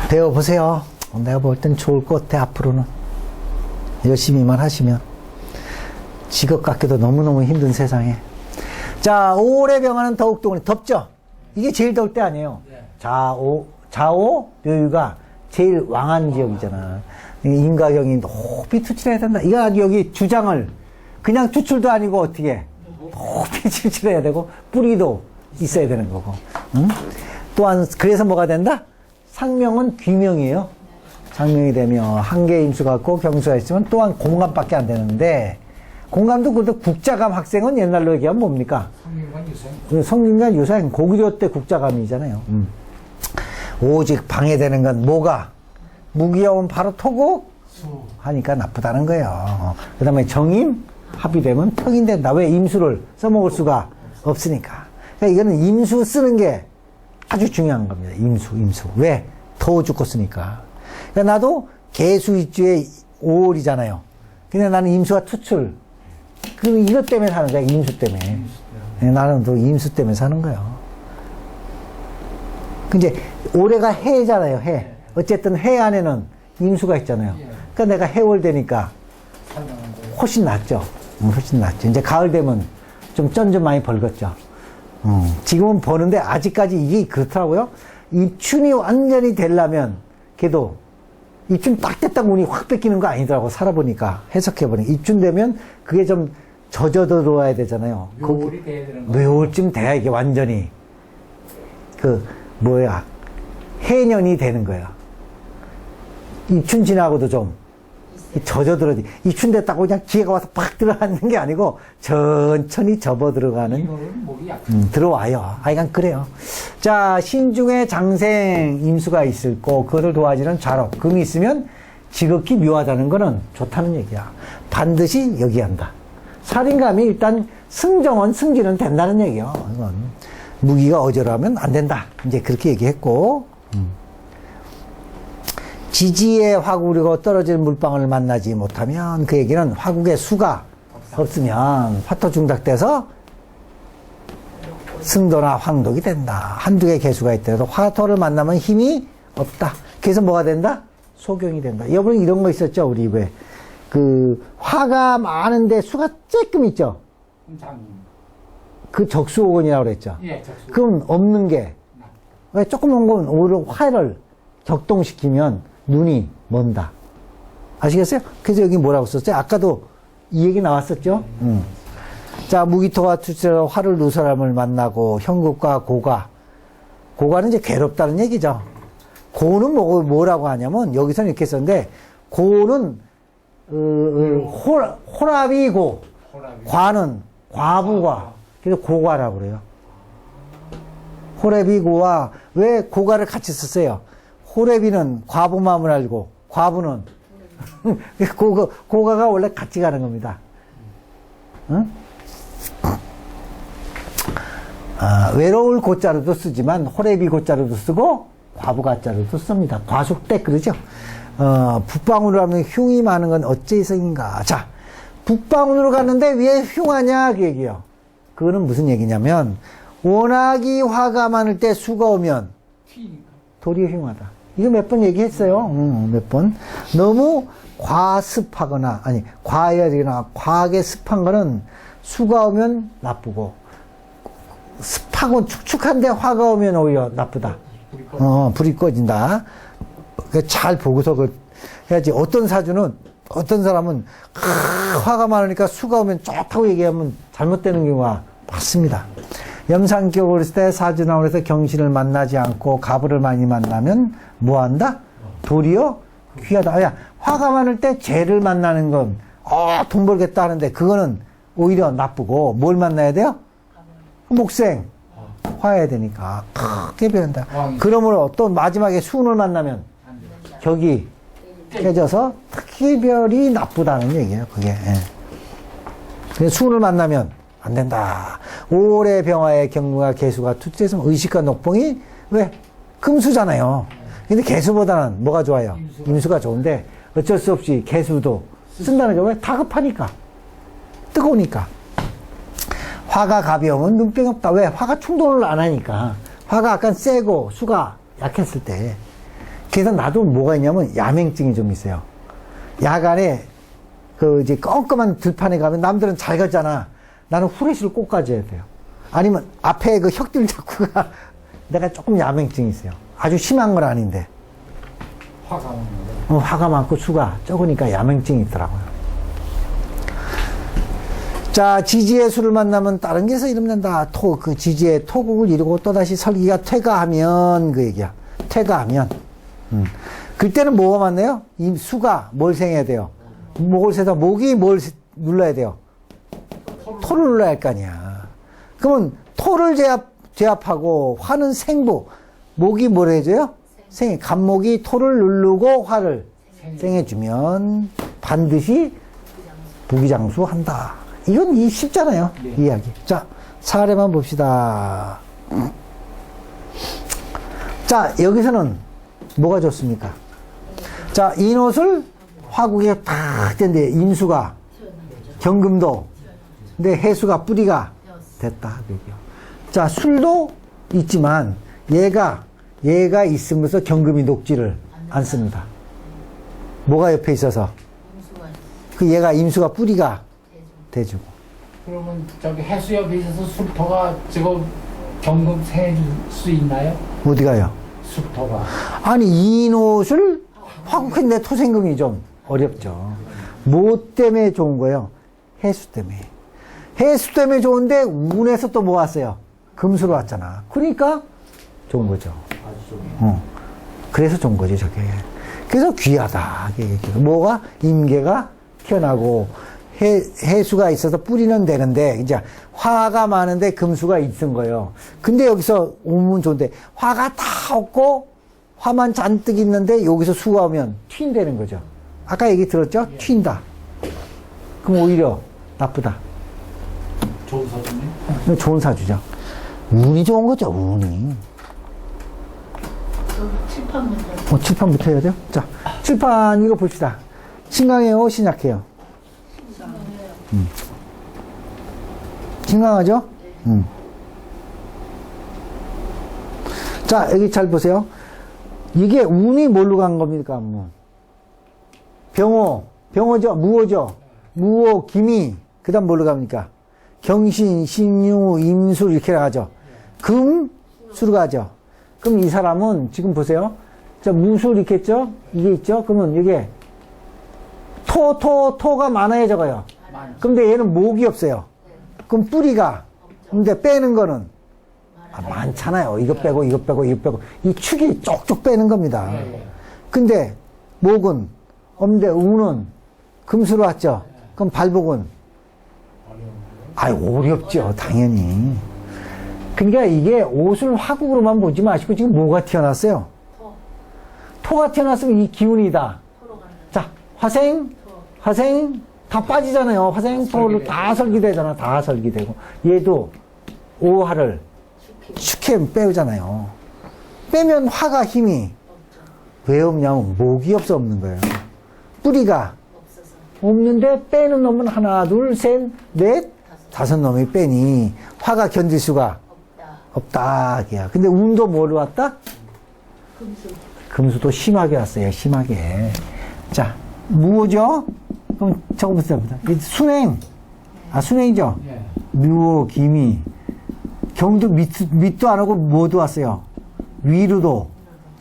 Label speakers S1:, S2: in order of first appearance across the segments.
S1: 배워보세요. 내가 볼 땐 좋을 것 같아. 앞으로는 열심히만 하시면. 직업 갖기도 너무너무 힘든 세상에. 자, 5월의 병화는 더욱더 덥죠? 이게 제일 더울 때 아니에요. 좌오 요유가 제일 왕한 지역이잖아. 인과경이 높이 투출해야 된다. 이거 아주 여기 주장을 그냥 투출도 아니고 어떻게 높이 투출해야 되고 뿌리도 있어야 되는 거고. 응? 또한 그래서 뭐가 된다? 상명은 귀명이에요. 상명이 되면 한계 임수가 있고 경수가 있으면 또한 공감밖에 안 되는데, 공감도 그래도 국자감 학생은 옛날로 얘기하면 뭡니까? 성균관 유사행 고구려 때 국자감이잖아요. 오직 방해되는 건 뭐가? 무기여운 바로 토고 하니까 나쁘다는 거예요. 그 다음에 정임 합의되면 평인된다. 왜? 임수를 써먹을 수가 없으니까. 그러니까 이거는 임수 쓰는 게 아주 중요한 겁니다. 임수. 왜? 더워 죽겠으니까. 그러니까 나도 개수일주에 5월이잖아요. 근데 나는 임수가 투출. 이것 때문에 사는 거야. 임수 때문에. 나는 또 임수 때문에 사는 거예요. 이제 올해가 해잖아요. 해. 어쨌든 해 안에는 임수가 있잖아요. 그러니까 내가 해월 되니까 훨씬 낫죠. 훨씬 낫죠. 이제 가을 되면 좀 많이 벌겠죠. 지금은 버는데 아직까지 이게 그렇더라고요. 입춘이 완전히 되려면 걔도 입춘 딱 됐다고 운이 확 뺏기는 거 아니더라고. 살아보니까 해석해보니까 입춘 되면 그게 좀 젖어 들어와야 되잖아요.
S2: 묘월이 돼야 되는 거.
S1: 묘월쯤 돼야 이게 완전히 해년이 되는 거야. 입춘 지나고도 좀 젖어들어지. 입춘 됐다고 그냥 기회가 와서 팍 들어가는 게 아니고 천천히 접어 들어가는. 들어와요. 하여간 그래요. 자, 신중에 장생 임수가 있을 거, 그거를 도와주는 좌록 금이 있으면 지극히 묘하다는 거는 좋다는 얘기야. 반드시 여기 한다. 살인감이 일단 승지는 된다는 얘기야. 이건 무기가 어절하면 안 된다. 이제 그렇게 얘기했고. 지지에 화구리고 떨어질 물방울을 만나지 못하면, 그 얘기는 화국의 수가 없으면 화토 중닥돼서 승도나 황독이 된다. 한두 개 개수가 있더라도 화토를 만나면 힘이 없다. 그래서 뭐가 된다? 소경이 된다. 여러분 이런 거 있었죠? 우리 왜 화가 많은데 수가 쬐끔 있죠? 그 적수오건이라고 그랬죠?
S2: 예, 적수.
S1: 그럼 없는 게, 왜 조금 온 건 오히려 화를 격동시키면 눈이 먼다. 아시겠어요? 그래서 여기 뭐라고 썼어요? 아까도 이 얘기 나왔었죠? 자, 무기토와 투철로 화를 누사람을 만나고 형국과 고가는 이제 괴롭다는 얘기죠. 고는 뭐라고 하냐면, 여기서는 이렇게 썼는데, 고는 호랍이고, 과는 과부과, 그래서 고과라고 그래요. 호랩이고와, 왜 고가를 같이 썼어요? 호랩이는 과부 마음을 알고, 과부는 고가가 원래 같이 가는 겁니다. 응? 외로울 고자로도 쓰지만 호랩이 고자로도 쓰고 과부 가자로도 씁니다. 과속 때 그러죠. 북방으로 가면 흉이 많은 건 어째서인가. 자, 북방으로 갔는데 왜 흉하냐 그 얘기예요. 그거는 무슨 얘기냐면, 워낙이 화가 많을 때 수가 오면 도리어 흉하다. 이거 몇 번 얘기했어요. 몇 번. 너무 과습하거나, 아니, 과열이나 과하게 습한 거는 수가 오면 나쁘고, 습하고 축축한데 화가 오면 오히려 나쁘다. 불이 꺼진다. 잘 보고서 해야지. 어떤 사람은 화가 많으니까 수가 오면 좋다고 얘기하면 잘못되는 경우가 많습니다. 염상격을 했을 때 사주나올 해서 경신을 만나지 않고 가부를 많이 만나면 뭐 한다? 도리어 귀하다. 야, 화가 많을 때 죄를 만나는 건, 돈 벌겠다 하는데, 그거는 오히려 나쁘고, 뭘 만나야 돼요? 목생. 화해야 되니까. 크게 변한다. 그러므로 또 마지막에 수운을 만나면, 격이 깨져서 특기별이 나쁘다는 얘기예요, 그게. 그래서 수운을 만나면 안 된다. 5월의 병화의 경무가 개수가 투투해서 의식과 녹봉이 왜? 금수잖아요. 근데 개수보다는 뭐가 좋아요? 임수가 좋은데 어쩔 수 없이 개수도 쓴다는 게 왜? 다급하니까. 뜨거우니까. 화가 가벼우면 눈병이 없다. 왜? 화가 충돌을 안 하니까. 화가 약간 세고 수가 약했을 때 그래서 나도 뭐가 있냐면 야맹증이 좀 있어요. 야간에 그 이제 껌껌한 들판에 가면 남들은 잘 가잖아. 나는 후레쉬를 꼭 가져야 돼요. 아니면 앞에 그 혁들 잡고 가. 내가 조금 야맹증이 있어요. 아주 심한 건 아닌데.
S2: 화가 많은 거.
S1: 화가 많고 수가 적으니까 야맹증이 있더라고요. 자, 지지의 수를 만나면 다른 게서 이름낸다. 그 지지의 토국을 이루고 또다시 설기가 퇴가하면 그 얘기야. 퇴가하면. 그때는 뭐가 맞나요? 이 수가 뭘 생해야 돼요? 목을 세서 목이 뭘 눌러야 돼요? 토를 눌러야 할 거 아니야. 그러면 토를 제압하고 화는 생부. 목이 뭘 해줘요? 생해. 간목이 토를 누르고 화를 생해주면 반드시 부기장수한다. 이건 쉽잖아요.
S2: 네.
S1: 이야기. 자, 사례만 봅시다. 자, 여기서는 뭐가 좋습니까? 자, 인옷을 화국에 탁 댄데 임수가 경금도 근데 해수가 뿌리가 됐다. 자, 술도 있지만 얘가 있으면서 경금이 녹지를 않습니다. 뭐가 옆에 있어서 그 얘가 임수가 뿌리가 돼주고.
S2: 그러면 저기 해수욕에 있어서 술토가 지금 경금 세줄 수 있나요?
S1: 어디 가요?
S2: 술토가.
S1: 아니, 인옷을 화국했는데 토생금이 좀 어렵죠. 뭐 때문에 좋은 거예요? 해수 때문에. 해수 때문에 좋은데 운에서 또 뭐 왔어요? 금수로 왔잖아. 그러니까 좋은 거죠. 그래서 좋은 거지, 저게. 그래서 귀하다. 뭐가? 임계가 튀어나고 해수가 있어서 뿌리는 되는데 이제 화가 많은데 금수가 있은 거예요. 근데 여기서 오면 좋은데 화가 다 없고 화만 잔뜩 있는데 여기서 수가 오면 튄다는 거죠. 아까 얘기 들었죠? 튄다. 그럼 오히려 나쁘다.
S2: 좋은 사주네.
S1: 좋은 사주죠. 운이 좋은 거죠, 운이.
S3: 칠판부터.
S1: 칠판부터 해야 돼요? 자, 칠판 이거 봅시다. 신강해요, 신약해요? 신강하죠? 자, 여기 잘 보세요. 이게 운이 뭘로 간 겁니까? 병호죠? 무호죠? 무호, 기미. 그 다음 뭘로 갑니까? 경신, 신유, 임술 이렇게 가죠. 금, 수로 가죠. 그럼 이 사람은 지금 보세요. 자, 무술 있겠죠? 이게 있죠? 그러면 이게 토가 많아야 적어요. 근데 얘는 목이 없어요. 그럼 뿌리가. 근데 빼는 거는 많잖아요. 이거 빼고, 이거 빼고, 이거 빼고. 이 축이 쪽쪽 빼는 겁니다. 근데 목은 없는데 운은 금수로 왔죠. 그럼 발복은 어렵죠. 당연히. 그러니까 이게 옷을 화국으로만 보지 마시고 지금 뭐가 튀어났어요? 토가 튀어났으면 이 기운이다. 자, 화생 다 빠지잖아요. 화생 토를 다 설기되잖아. 다 설기되고. 얘도 오화를 축해 빼우잖아요. 빼면 화가 힘이 왜 없냐면 목이 없어 없는 거예요. 뿌리가 없는데 빼는 놈은 하나, 둘, 셋, 넷, 다섯 놈이 빼니 화가 견딜 수가 없다. 근데 운도 뭐로 왔다? 금수도 심하게 왔어요. 심하게. 자, 무호죠? 그럼 적어보세요. 순행이죠? 묘, 기미. 경도 밑도 안 오고 뭐도 왔어요? 위로도.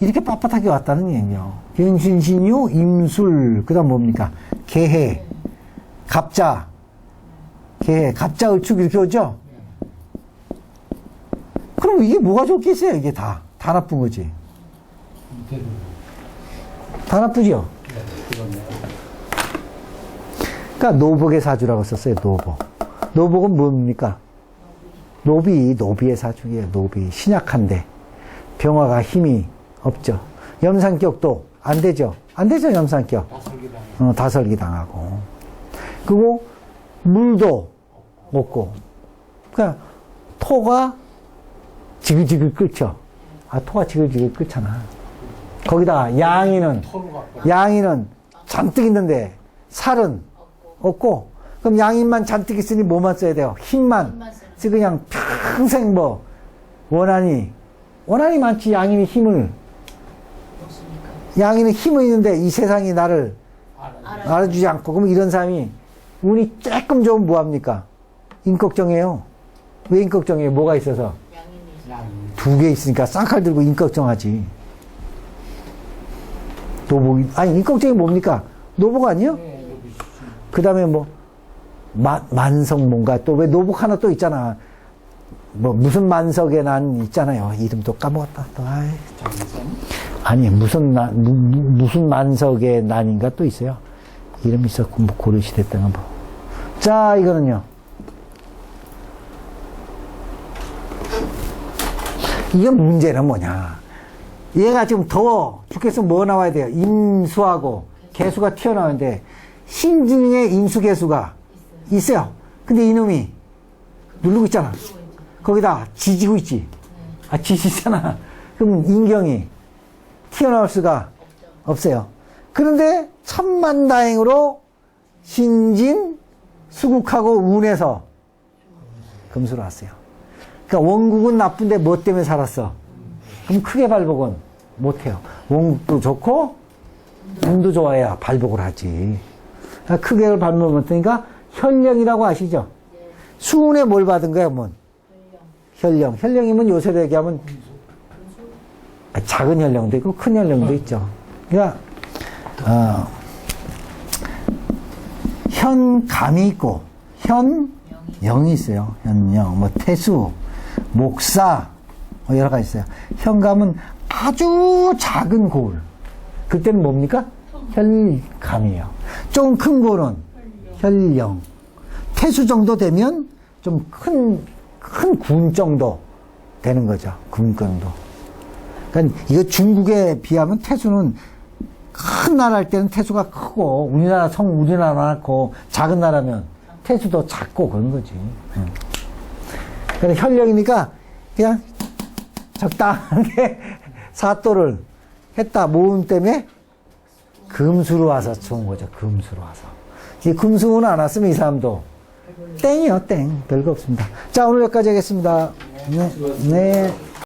S1: 이렇게 빳빳하게 왔다는 얘기예요. 경신신유, 임술, 그 다음 뭡니까? 개해, 갑자, 을축 이렇게 오죠? 그럼 이게 뭐가 좋겠어요? 이게 다 나쁜 거지. 다 나쁘죠? 그러니까 노복의 사주라고 썼어요. 노복은 뭡니까? 노비의 사주예요. 노비. 신약한데 병화가 힘이 없죠. 염산격도 안 되죠. 염산격. 다 설기당하고. 그리고 물도 없고. 그러니까 토가 지글지글 끓죠. 토가 지글지글 끓잖아. 거기다가 양이는 잔뜩 있는데 살은 없고. 그럼 양인만 잔뜩 있으니 뭐만 써야 돼요? 힘만. 그래서 그냥 평생 원한이 많지. 양인이 힘을 양이는 힘은 있는데 이 세상이 나를
S2: 알아.
S1: 알아주지 않고, 그럼 이런 사람이 운이 조금 좋으면 뭐합니까? 인걱정해요. 왜 인걱정해요? 뭐가 있어서?
S2: 양이.
S1: 두 개 있으니까 쌍칼 들고 인걱정하지. 노복, 아니, 인걱정이 뭡니까? 노복 아니요?
S2: 네, 여기 있지.
S1: 그 다음에 뭐, 만석 뭔가 또 왜 노복 하나 또 있잖아. 뭐, 무슨 만석에 난 있잖아요. 이름도 까먹었다. 또, 아이.
S2: 정선.
S1: 아니, 무슨 만석의 난인가 또 있어요. 이름이 있었고, 뭐, 고려시대 때는 뭐. 자, 이거는요. 이게 문제는 뭐냐. 얘가 지금 더워 죽겠으면 뭐 나와야 돼요? 임수하고 개수가 튀어나오는데, 신중에 임수개수가 있어요. 근데 이놈이 누르고 있잖아. 거기다 지지고 있지. 아, 지지잖아. 그럼 인경이 튀어나올 수가 없어요. 그런데 천만다행으로 신진, 수국하고 운에서 금수로 왔어요. 그러니까 원국은 나쁜데 뭐 때문에 살았어? 그럼 크게 발복은 못해요. 원국도 좋고 운도 좋아야 발복을 하지. 그러니까 크게 발복을 못하니까 현령이라고 아시죠? 수운에 뭘 받은 거야, 뭐? 현령. 현령이면 요새로 얘기하면 작은 현령도 있고 큰 현령도 있죠. 그러니까 현감이 있고 현영이 있어요. 현영, 뭐 태수, 목사, 뭐 여러 가지 있어요. 현감은 아주 작은 고을. 그때는 뭡니까? 현감이에요. 좀 큰 고을은 현령. 태수 정도 되면 좀 큰 군 정도 되는 거죠. 군 정도. 그러니까 이거 중국에 비하면 태수는 큰 나라 할 때는 태수가 크고, 우리나라 많고, 작은 나라면 태수도 작고 그런 거지. 그러니까 현령이니까 그냥 적당하게 사또를 했다. 모음 때문에 금수로 와서 좋은 거죠. 금수로 와서. 이 금수는 안 왔으면 이 사람도 땡이요, 땡. 별거 없습니다. 자, 오늘 여기까지 하겠습니다. 네. 네.